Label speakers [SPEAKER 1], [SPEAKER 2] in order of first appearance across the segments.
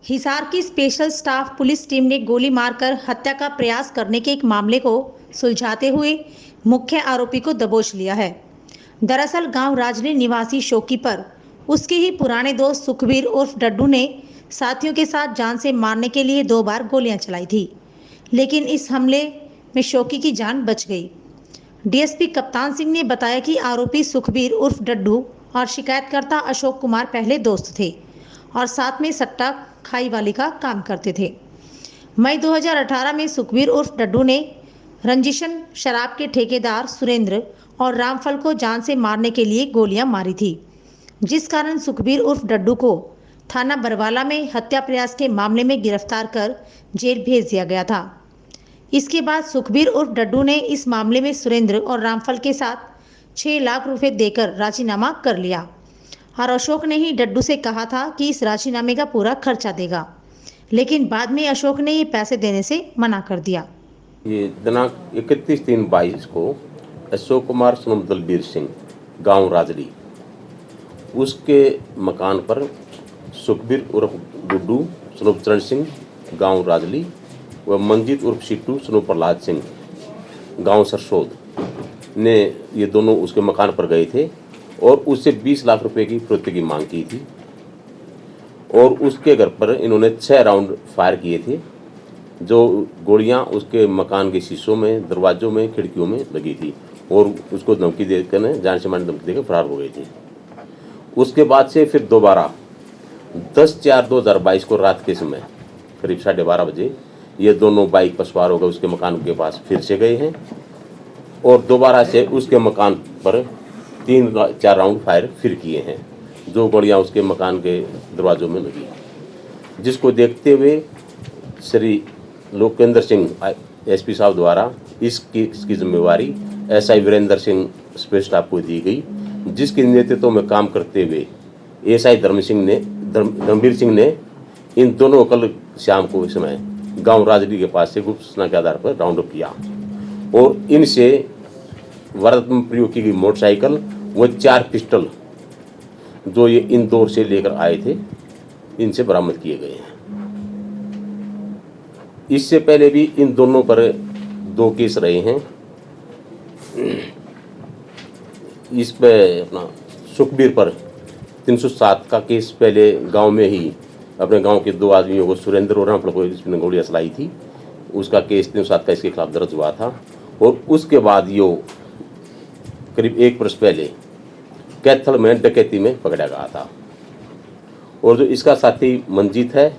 [SPEAKER 1] हिसार की special staff police team ने गोली मारकर हत्या का प्रयास करने के एक मामले को सुलझाते हुए मुख्य आरोपी को दबोच लिया है। दरअसल गांव राजनी निवासी शोकी पर उसके ही पुराने दोस्त सुखबीर उर्फ डड्डू ने साथियों के साथ जान से मारने के लिए 2 बार गोलियां चलाई थी, लेकिन इस हमले में शोकी की जान बच गई। डीएसपी कप्तान सिंह ने बताया कि आरोपी सुखबीर उर्फ डड्डू और शिकायतकर्ता अशोक कुमार पहले दोस्त थे और साथ में सट्टा खाई वाली का काम करते थे। मई 2018 में सुखबीर उर्फ डड्डू ने रंजिशन शराब के ठेकेदार सुरेंद्र और रामफल को जान से मारने के लिए गोलियां मारी थी, जिस कारण सुखबीर उर्फ डड्डू को थाना बरवाला में हत्या प्रयास के मामले में गिरफ्तार कर जेल भेज दिया गया था। इसके बाद सुखबीर उर्फ डड्डू ने इस मामले में सुरेंद्र और रामफल के साथ 6 लाख रुपए देकर राजीनामा कर लिया और अशोक ने ही डड्डू से कहा था कि इस राजीनामे का पूरा खर्चा देगा, लेकिन बाद में अशोक ने ये पैसे देने से मना कर दिया।
[SPEAKER 2] ये दिनांक 31/3/22 को अशोक कुमार सनुम दलबीर सिंह गांव राजली उसके मकान पर सुखबीर उर्फ डुड्डू सनुम चरण सिंह गांव राजली व मंजीत उर्फ सिट्टू सनुम प्रहलाद सिंह गांव सरसोद ने ये दोनों उसके मकान पर गए थे और उससे 20 लाख रुपए की फिरौती की मांग की थी और उसके घर पर इन्होंने 6 राउंड फायर किए थे, जो गोलियां उसके मकान के शीशों में, दरवाजों में, खिड़कियों में लगी थी और उसको धमकी देकर जान से मारने धमकी देकर फरार हो गए थे। उसके बाद से फिर दोबारा 10/4/2022 को रात के समय करीब 12:30 बजे ये दोनों बाइक पर सवार होकर उसके मकान के पास फिर से गए हैं और दोबारा से उसके मकान पर 3-4 राउंड फायर फिर किए हैं, जो गोलियां उसके मकान के दरवाजों में लगी, जिसको देखते हुए श्री लोकेंद्र सिंह एसपी साहब द्वारा इसकी जिम्मेवारी SI Virendra Singh special staff को दी गई, जिसके नेतृत्व में काम करते हुए एसआई धर्मवीर सिंह ने इन दोनों कल शाम को इस समय गांव राजली के पास से गुप्त सूचना के आधार पर राउंड अप किया और इनसे वारदात में प्रयोग की गई मोटरसाइकिल व 4 पिस्टल जो ये इंदौर से लेकर आए थे, इनसे बरामद किए गए हैं। इससे पहले भी इन दोनों पर 2 केस रहे हैं। इस पे अपना सुखबीर पर 307 का केस पहले गांव में ही अपने गांव के 2 आदमियों को सुरेंद्र और रामफल को इसने गोलियां चलाई थी, उसका केस 307 का इसके खिलाफ दर्ज हुआ था और उसके बाद यो करीब 1 वर्ष पहले कैथल में डकैती में पकड़ा गया था और जो इसका साथी मंजीत है,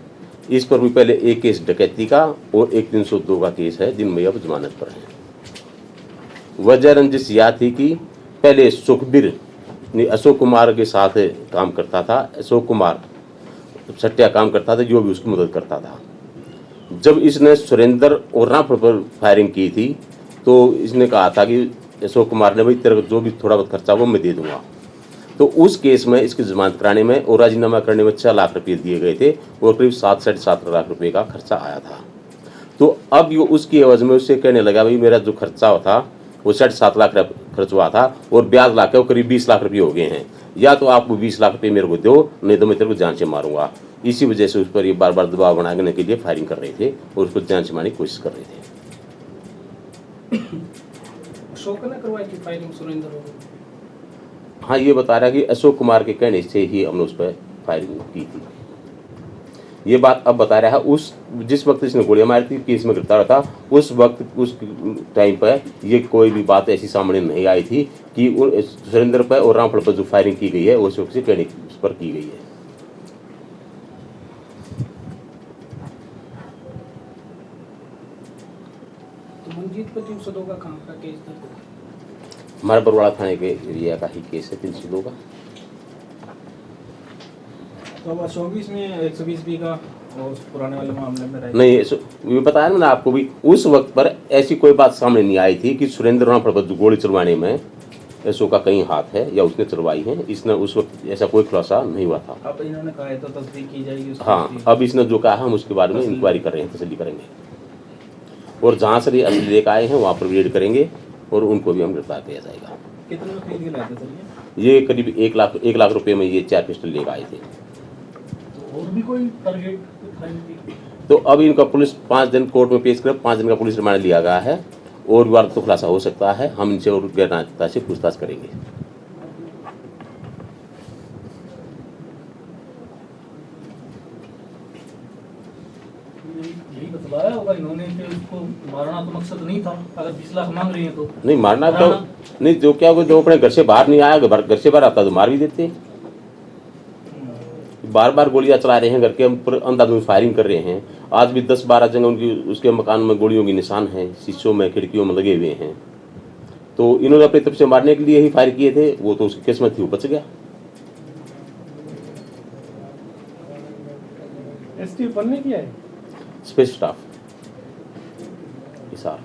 [SPEAKER 2] इस पर भी पहले 1 केस डकैती का और एक 302 का केस है, जिनमें अब जमानत पर है। वजह रंजिश यह थी कि पहले सुखबीर अशोक कुमार के साथ काम करता था, अशोक कुमार सट्टा काम करता था, जो भी उसकी मदद करता था। जब इसने सुरेंद्र और रामफल पर फायरिंग की थी तो इसने कहा था कि अशोक कुमार ने भाई तेरे को जो भी थोड़ा बहुत खर्चा वो मैं दे दूंगा, तो उस केस में इसकी जमानत कराने में और राजीनामा करने में 6 लाख रुपये दिए गए थे और करीब 7-7.5 लाख रुपए का खर्चा आया था। तो अब ये उसकी एवज में उससे कहने लगा भाई मेरा जो खर्चा था वो 7.5 लाख खर्च हुआ था और ब्याज ला के वो करीब 20 लाख रुपये हो गए हैं, या तो आप वो 20 लाख रुपये मेरे को दो, नहीं तो मैं तेरे को जान से मारूंगा। इसी वजह से उस पर ये बार बार दबाव बनाने के लिए फायरिंग कर रहे थे और उसको जान से मारने की कोशिश कर रहे थे।
[SPEAKER 3] अशोक ने करवाई थी फायरिंग सुरेंद्र को?
[SPEAKER 2] हाँ, ये बता रहा है कि अशोक कुमार के कहने से ही हमने उस पर फायरिंग की थी। ये बात अब बता रहा है उस जिस वक्त इसने गोलियां मारी थी, केस में गिरफ्तार था, उस वक्त उस टाइम पर ये कोई भी बात ऐसी सामने नहीं आई थी कि सुरेंद्र पर और रामफल पर जो फायरिंग की गई है वो अशोक से कहने पर की गई है।
[SPEAKER 3] तो मंजीत पर 302 का कहां का केस दर्ज?
[SPEAKER 2] हमारे बरवाड़ा थाने के एरिया का ही केस है 302 का।
[SPEAKER 4] तो अब अशोक भी इसमें 120B का और पुराने वाले मामले में रहे
[SPEAKER 2] नहीं, ये बताया ना आपको भी, उस वक्त पर ऐसी कोई बात सामने नहीं आई थी कि सुरेंद्र रामफल पर गोली चलवाने में अशोक का कहीं हाथ है या उसने चलवाई है। इसने उस वक्त ऐसा कोई खुलासा नहीं हुआ था।
[SPEAKER 4] अब इन्होंने कहा है तो तस्दीक की जाएगी।
[SPEAKER 2] हाँ, अब इसने जो कहा हम उसके बारे में इंक्वायरी कर रहे हैं, तसल्ली करेंगे और जहाँ से असली लेकर आए हैं वहाँ पर रेड करेंगे और उनको भी हम गिरफ्तार किया जाएगा।
[SPEAKER 4] कितने में खरीद के लाए थे सर
[SPEAKER 2] ये करीब 1 लाख रुपए में ये 4 पिस्टल लेकर आए थे।
[SPEAKER 4] और भी कोई टारगेट फाइंड की?
[SPEAKER 2] तो अब इनका पुलिस 5 दिन कोर्ट में पेश कर 5 दिन का पुलिस रिमांड लिया गया है और भी वारदात तो खुलासा हो सकता है। हम इनसे और गहनता से पूछताछ करेंगे।
[SPEAKER 4] यही बतलाया होगा इन्होंने कि उसको मारना तो मकसद नहीं था, अगर 20 लाख मांग रही है तो।
[SPEAKER 2] नहीं मारना तो नहीं, जो क्या हो, जो अपने घर से बाहर नहीं आया, घर से बाहर आता तो मार भी देते। बार बार गोलियां चला रहे हैं, घर के अंधाधुंध फायरिंग कर रहे हैं। आज भी 10-12 जगह उनकी उसके मकान में गोलियों के निशान हैं, शीशों में खिड़कियों में लगे हुए हैं। तो इन्होंने अपनी तरफ से मारने के लिए ही फायर किए थे, वो तो उसकी किस्मत थी, वो बच गया।
[SPEAKER 3] एसटी बनने की है
[SPEAKER 2] स्पेशल स्टाफ हिसार।